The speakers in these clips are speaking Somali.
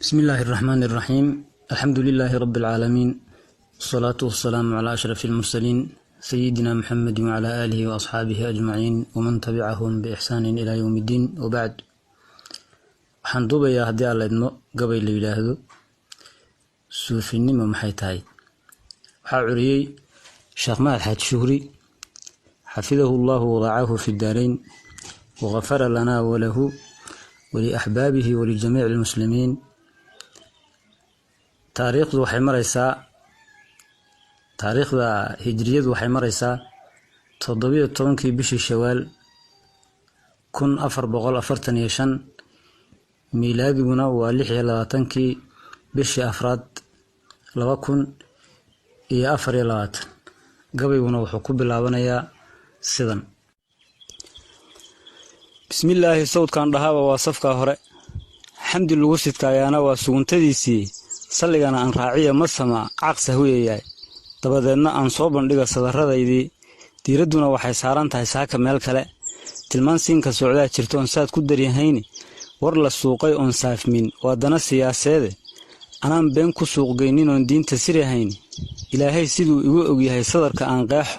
بسم الله الرحمن الرحيم. الحمد لله رب العالمين، والصلاة والسلام على أشرف المرسلين سيدنا محمد وعلى آله وأصحابه أجمعين ومن تبعهم بإحسان إلى يوم الدين. وبعد، waxaan duubayaa haddii aan leedno gabay la yidhaahdo suufinimo maxay tahay. waxaa curiyey sheekh mahad xaaji shuhri xafidahu allahu wadaacahu fi daarayn wagafara lanaa walahu waliaxbaabihi walijamiici almuslimiin. taariikhda hijriyadu waxay maraysaa 17 bishii shawaal 1445, miilaadiguna waa 26 bishii afraad 2024. gabayguna wuxuu ku bilaabanayaa sidan: bismillaahi sawdkan dhahaaba waa safka hore, xamdi lagu sidkaayaana waa suguntadiisii, salligana aan raaciya ma sama caqsa huyayaay, dabadeedna aan soo bandhiga sadarradaydii, diiradduna waxay saaran tahay saaka meel kale, tilmaan siinka socdaa jirtoon saad ku daryahayni, war la suuqay oon saafmin waa dana siyaaseede, anaan been ku suuqgaynin oon diinta sirahayni, ilaahay siduu igu ogyahay sadarka aan qeexo,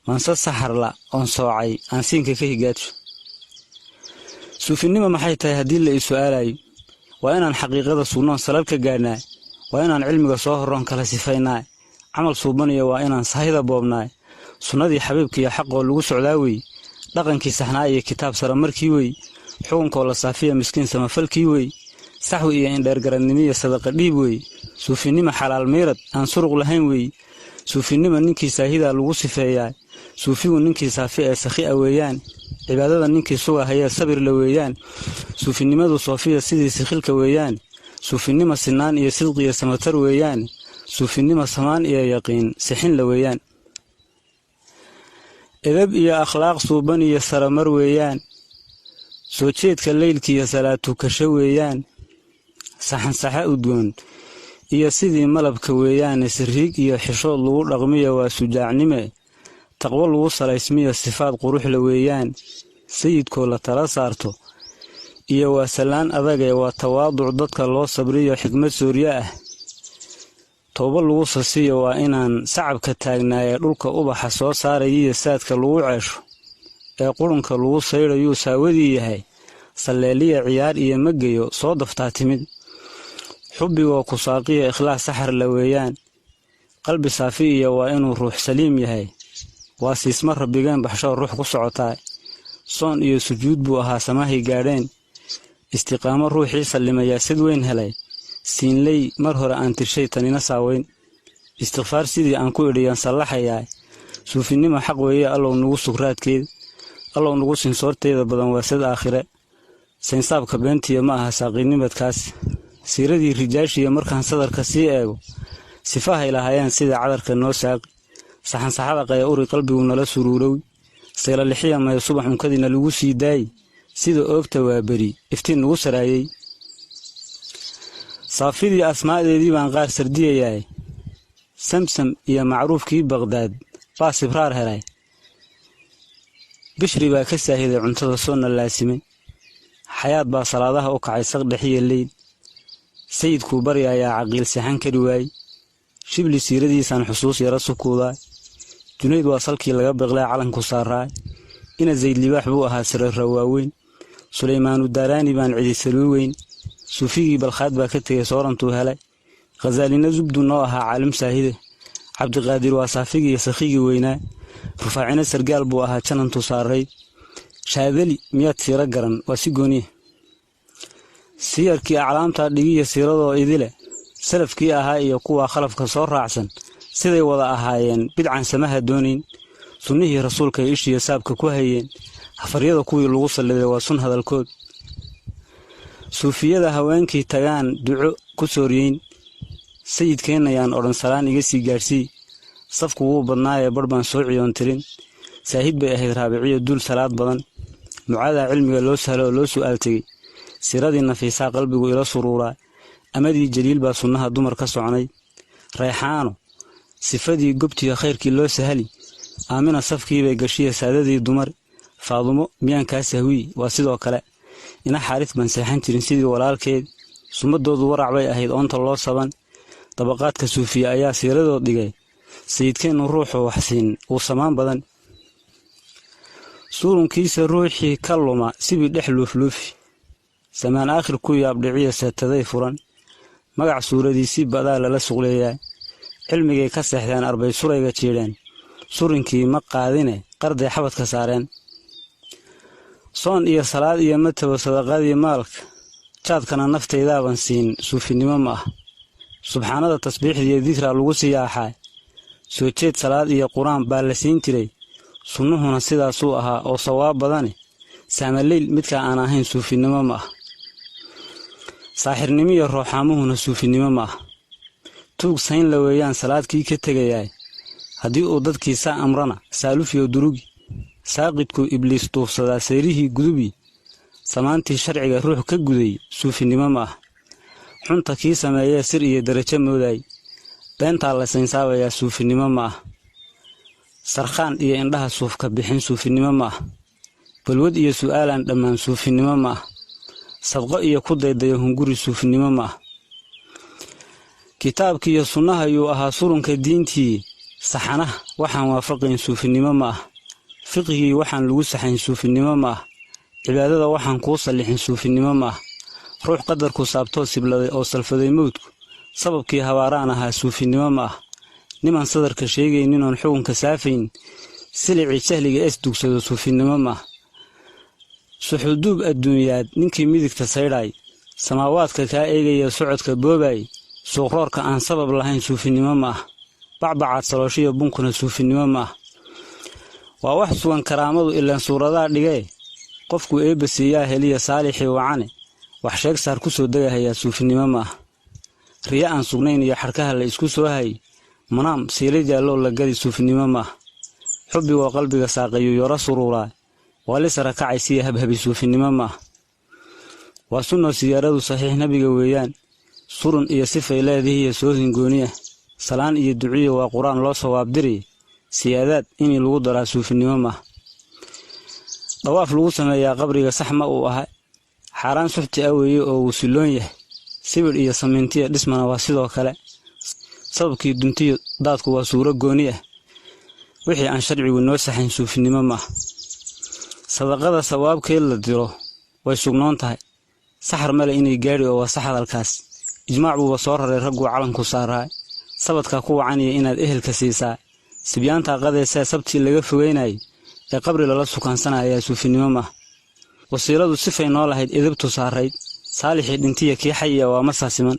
manse saxarla oon soocay aan siinka ka higaadsho. suufinimo maxay tahay haddii la ii su'aalayo? waa inaan xaqiiqada sugnoon salal ka gaadhnaa, waa inaan cilmiga soo horroon kala sifaynaa, camal suubaniyo waa inaan sahayda boobnaa, sunnadii xabiibkiiyo xaqoo lagu socdaa wey, dhaqankii saxnaa iyo kitaab sara markii wey, xukunkoo la saafiya miskiin samafalkii wey, saxwi iyo indheergarannimiyo sadaqa dhiib wey, suufinimo xalaal miirad aan suruq lahayn wey, suufinimo ninkii saahidaa lagu sifeeyaa, suufigu ninkii saafi ee sakhi'a weeyaan, cibaadada ninkii suga hayee sabirla weeyaan, suufinimadu soofiya sidii sikhilka weeyaan, suufinimo sinaan iyo sidqiyo samatar weeyaan, suufinimo samaan iyo yaqiin sixinla weeyaan, edab iyo akhlaaq suuban iyo saramar weeyaan, soo jeedka leylkiiyo salaatukasho weeyaan, saxansaxa udgoon iyo sidii malabka weeyaane, sirriig iyo xishood lagu dhaqmiyo waa sujaacnime, taqwo lagu salaysmiyo sifaad quruxla weeyaan, sayidkoo la tala saarto iyo waa sallaan adagee waa tawaaduc dadka loo sabriyo xikmad sooryo ah, tooba lagu sasiyo waa inaan sacabka taagnaaye dhulka ubaxa soo saarayiyo saadka lagu ceesho, ee qurunka lagu saydhayuu saawadii yahay, salleeliya ciyaar iyo magayo soo daftaa timid, xubbigoo ku saaqiyo ikhlaas saxarla weeyaan, qalbi saafi iyo waa inuu ruux saliim yahay, waa siisma rabbigeen baxshoo ruux ku socotaa, soon iyo sujuud buu ahaa samahay gaadheen, istiqaamo ruuxii sallimayaa sid weyn helay, siinley mar hore aan tirshay tanina saaweyn, istikfaar sidii aan ku idhiyaan sallaxayaa, suufinimo xaq weeye allow nugu sugraadkeed, allow nugu sinsoorteeda badan waa sad aakhire, saynsaabka beentiya ma aha saaqiinimadkaas, siiradii rijaashiya markaan sadarka sii eego, sifahay lahaayeen sida cadarka noo saaqi, saxansaxada qaya uri qalbigu nala suruurow, seylalixiya maya subax unkadiina lagu sii daayi, sida oogta waa beri iftiin nugu saraayey, saafidii asmaadeedii baan qaar sardiyayaay, samsam iyo macruufkii baqhdaad baa sibraar helay, bishri baa ka saahiday cuntada soonna laasimay, xayaad baa salaadaha u kacay saqdhexiya leyl, sayidkuu baryayaa caqiil sixan kari waay, shibli siiradiisaan xusuus yara sukuudaa, junayd waa salkii laga beqlaa calanku saaraa, ina zayd libaax buu ahaa sirarra waaweyn, sulaymaanu daaraani baan cidi saluuweyn, suufigii balkhaad baa ka tegay soorantuu helay, khasaalina zubdu noo ahaa caalim saahide, cabdiqaadir waa saafigii sakhigii weynaa, rufaacina sargaal buu ahaa janantu saarayd, shaadali miyaad siiro garan waa si gooniya, siyarkii aclaamtaa dhigiya siiradoo idile, salafkii ahaa iyo kuwaa khalafka soo raacsan, siday wada ahaayeen bidcan samaha doonayn, sunnihii rasuulkay ishiya saabka ku hayeen, hafaryada kuwii lagu salliday waa sun hadalkood, suufiyada haweenkii tagaan duco ku sooryeyn, sayidkeennayaan odhan salaan iga sii gaadhsii, safku wuu badnaayee barh baan soo ciyoon tirin, saahid bay ahayd raabiciyo duul salaad badan, mucaadaa cilmiga loo sahlo oo loo su'aal tegey, siradii nafiisaa qalbigu ila suruuraa, amadii jaliil baa sunnaha dumar ka socnay, rayxaano sifadii gobtiyo khayrkii loo sahali, aamina safkiibay gashiya saadadii dumar, faadumo miyaan kaa sahwii waa sidoo kale, ina xaaris baan seexan jirin sidii walaalkeed, sumadoodu warac bay ahayd oonta loo saban dabaqaadka suufiya ayaa siiradood dhigay sayidkeennu ruuxuu waxsiin uu samaan badan suurunkiisa ruuxii ka luma sibii dhex luufluufi samaan aakhir ku yaabdhiciya seetaday furan magac suuradiisii badaa lala suqleeyaa cilmigay ka seexdeen arbay surayga jiidheen surinkii ma qaadine qarday xabadka saareen soon iyo salaad iyo matabo sadaqadii maalka jaadkana naftaydaban siin suufinimo ma ah subxaanada tasbiixda iyo dikra lagu siyaaxay soo jeed salaad iyo quraan baa la siin jiray sunnuhuna sidaasuu ahaa oo sawaab badani saamaleyl midka aan ahayn suufinimo ma ah saaxirnimo iyo rooxaamuhuna suufinimo ma ah tuug sayn la weeyaan salaadkii ka tegayaay haddii uu dadkiisa amrana saalufiyo durugi saaqidku ibliis duufsadaa seyrihii gudubi samaantii sharciga ruux ka guday suufinimo ma ah xunta kii sameeyee sir iyo darajo mooday beentaa la saynsaabayaa suufinimo ma ah sarkhaan iyo indhaha suufka bixin suufinimo ma ah balwad iyo su'aalaan dhammaan suufinimo ma ah sadqo iyo ku daydayo hunguri suufinimo ma ah kitaabkii iyo sunnaha yuu ahaa surunka diintii saxanaha waxaan waafaqayn suufinimo ma ah fiqigii waxaan lagu saxayn suufinimo ma ah cibaadada waxaan kuu sallixin suufinimo ma ah ruux qadarku saabtoo sibladay oo salfaday mawdku sababkii habaaraan ahaa suufinimo ma ah niman sadarka sheegaynin oon xukunka saafayn silicii jahliga dugsado suufinimo ma ah suxuduub adduunyaad ninkii midigta saydhay samaawaadka kaa eegaya socodka boobay suuqroorka aan sabab lahayn suufinimo ma ah bacbacaad salooshiyo bunkuna suufinimo ma ah waa wax sugan karaamadu ilaan suuradaa dhigee qofku eebba siiyaa heliya saalixii wacane wax sheeg saar ku soo degahayaa suufinimo ma ah riya aan sugnayn iyo xadhkaha la isku soo hay manaam siila jaalloo la gadi suufinimo ma ah xubbigoo qalbiga saaqayu yoro suruuraa waalisara kacaysiya habhabi suufinimo ma ah waa sunnoo siyaaradu saxiix nabiga weeyaan surun iyo sifay leedihiiyo soo hingooni ah salaan iyo duciyo waa qur-aan loo sawaabdiri siyaadaad inii lagu daraa suufinimo ma ah dhawaaf lagu sameeyaa qabriga sax ma uu ahay xaaraan suxti ah weeye oo uu silloon yahay sibidh iyo samiintiya dhismana waa sidoo kale sababkii duntiyo daadku waa suuro gooni ah wixii aan sharcigu noo saxayn suufinimo ma ah sadaqada sawaabkeed la diro way sugnoon tahay saxar male inay gaadhi oo waa sax hadalkaas ijmaac buuba soo raray ragguu calanku saaraa sabadkaa ku wacaniya inaad ehelka siisaa sibyaantaa qadeesee sabtii laga fogeynayay ee qabri lala sukaansanaayaa suufinimo ma ah wasiiladu sifay noo lahayd edabtu saarayd saalixii dhintiya kii xayiya waa masaasiman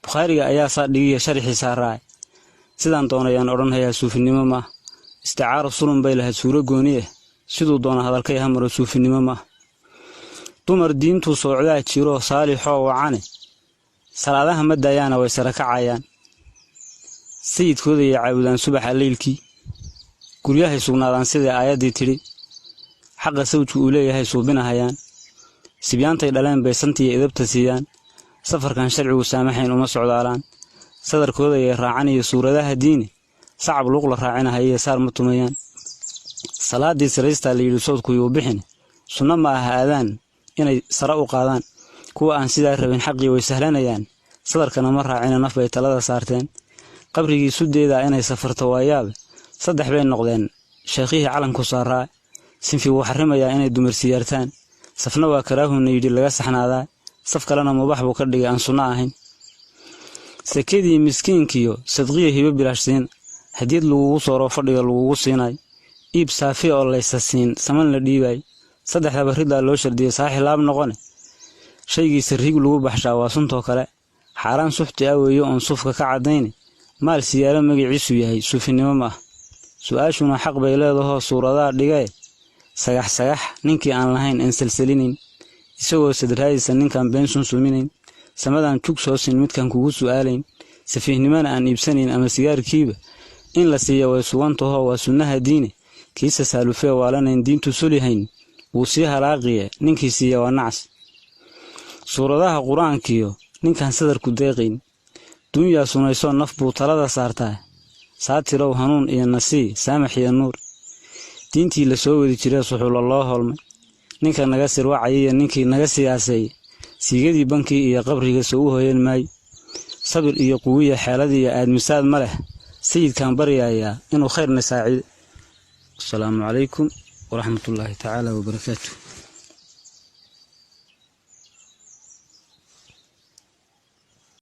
bukhaariga ayaa saa dhigiya sharixii saaraay sidaan doonayaan odhanhayaa suufinimo ma ah isticaaro sulun bay lahayd suuro gooni ah siduu doona hadalkay hamaro suufinimo ma ah dumar diintuu soocdaa jiroo saalixoo wacane salaadaha ma daayaana way sara kacayaan sayidkooda iyo caabudaan subaxa leylkii guryahay sugnaadaan sidai aayaddii tidhi xaqa sawjku uu leeyahay suubinahayaan sibyaantay dhaleen bay santiiyo edabta siiyaan safarkan sharcigu saamaxayn uma socdaalaan sadarkooda yay raacan iyo suuradaha diini sacab luuqla raacinahayiyo saar ma tumayaan salaaddii siraystaa layidhi soodku yuu bixin sunno ma aha aadaan inay sare u qaadaan kuwa aan sidaa rabin xaqii way sahlanayaan sadarkana ma raacina naf bay talada saarteen qabrigii sudeedaa inay safarto waayaabe 3 bay noqdeen sheekhihii calanku saaraa sinfi wuu xarimayaa inay dumar siyaartaan safna waa karaahuna yidhi laga saxnaadaa saf kalena mubax buu ka dhigay aan sunno ahayn sakadii miskiinkiyo sadqiya hibo bilaashsiin hadiyad lagugu sooro fadhiga lagugu siinay iib saafi oo laysa siin saman la dhiibay 3 baridaa loo shardiyay saaxi laab noqone shaygiisa riig lagu baxshaa waa suntoo kale xaaraan suxti ah weeyo oon sufka ka cadayni maal siyaaro magaciisu yahay suufinimo ma ah su'aashuna xaq bay leedahoo suuradaa dhigay sagax ninkii aan lahayn aan salsalinayn isagoo sadraayisa ninkaan been sunsuminayn samadan jug soo sin midkaan kugu su'aalayn safiihnimana aan iibsanayn ama sigaarkiiba in la siiyo way sugantahoo waa sunnaha diine kiisa saalufee waalanayn diintu sulihayn wuu sii halaaqiye ninkii siiya waa nacas suuradaha qur-aankiyo ninkaan sadarku deeqayn dunyaa sunaysoo naf buu talada saartaa saatirow hanuun iyo nasii saamax iyo nuur diintii la soo wadi jiray suxulo loo holmay ninka naga sirwacayay ninkii naga siyaaseeyay siigadii bankii iyo qabriga soo u hooyan maay sabir iyo quwiya xeeladii iyo aadmisaad ma leh sayidkan baryayaa inuu khayrna saacido. Assalaamu calaykum waraxmatullaahi tacaala wabarakaatuh.